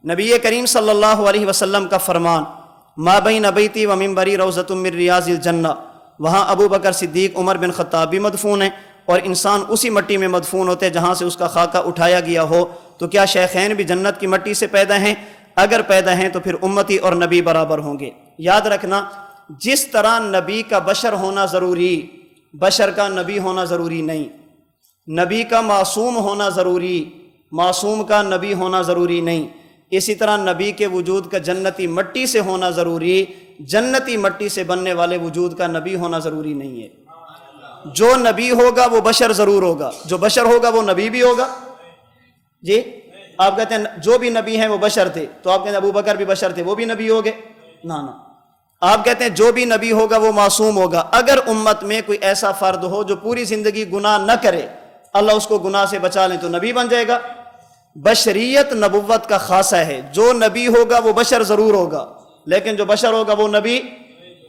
نبی کریم صلی اللہ علیہ وسلم کا فرمان، ما بین بیتی و منبری روضۃ من ریاض الجنہ، وہاں ابو بکر صدیق، عمر بن خطاب بھی مدفون ہیں، اور انسان اسی مٹی میں مدفون ہوتے جہاں سے اس کا خاکہ اٹھایا گیا ہو، تو کیا شیخین بھی جنت کی مٹی سے پیدا ہیں؟ اگر پیدا ہیں تو پھر امتی اور نبی برابر ہوں گے۔ یاد رکھنا، جس طرح نبی کا بشر ہونا ضروری، بشر کا نبی ہونا ضروری نہیں، نبی کا معصوم ہونا ضروری، معصوم کا نبی ہونا ضروری نہیں، اسی طرح نبی کے وجود کا جنتی مٹی سے ہونا ضروری، جنتی مٹی سے بننے والے وجود کا نبی ہونا ضروری نہیں ہے۔ جو نبی ہوگا وہ بشر ضرور ہوگا، جو بشر ہوگا وہ نبی بھی ہوگا۔ جی آپ کہتے ہیں جو بھی نبی ہیں وہ بشر تھے، تو آپ کہتے ہیں ابو بکر بھی بشر تھے، وہ بھی نبی ہو گئے؟ نہ۔ آپ کہتے ہیں جو بھی نبی ہوگا وہ معصوم ہوگا۔ اگر امت میں کوئی ایسا فرد ہو جو پوری زندگی گناہ نہ کرے، اللہ اس کو گناہ سے بچا لیں، تو نبی بن جائے گا۔ بشریت نبوت کا خاصہ ہے، جو نبی ہوگا وہ بشر ضرور ہوگا، لیکن جو بشر ہوگا وہ نبی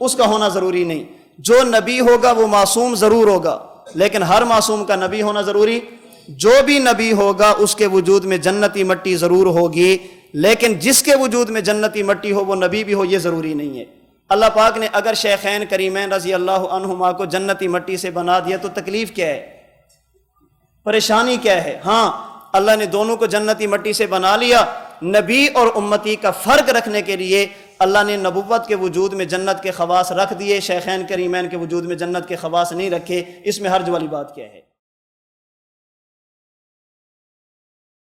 اس کا ہونا ضروری نہیں۔ جو نبی ہوگا وہ معصوم ضرور ہوگا، لیکن ہر معصوم کا نبی ہونا ضروری۔ جو بھی نبی ہوگا اس کے وجود میں جنتی مٹی ضرور ہوگی، لیکن جس کے وجود میں جنتی مٹی ہو وہ نبی بھی ہو، یہ ضروری نہیں ہے۔ اللہ پاک نے اگر شیخین کریمین رضی اللہ عنہما کو جنتی مٹی سے بنا دیا تو تکلیف کیا ہے، پریشانی کیا ہے؟ ہاں، اللہ نے دونوں کو جنتی مٹی سے بنا لیا۔ نبی اور امتی کا فرق رکھنے کے لیے اللہ نے نبوت کے وجود میں جنت کے خواص رکھ دیے، شیخین کریمین کے وجود میں جنت کے خواص نہیں رکھے۔ اس میں حرج والی بات کیا ہے؟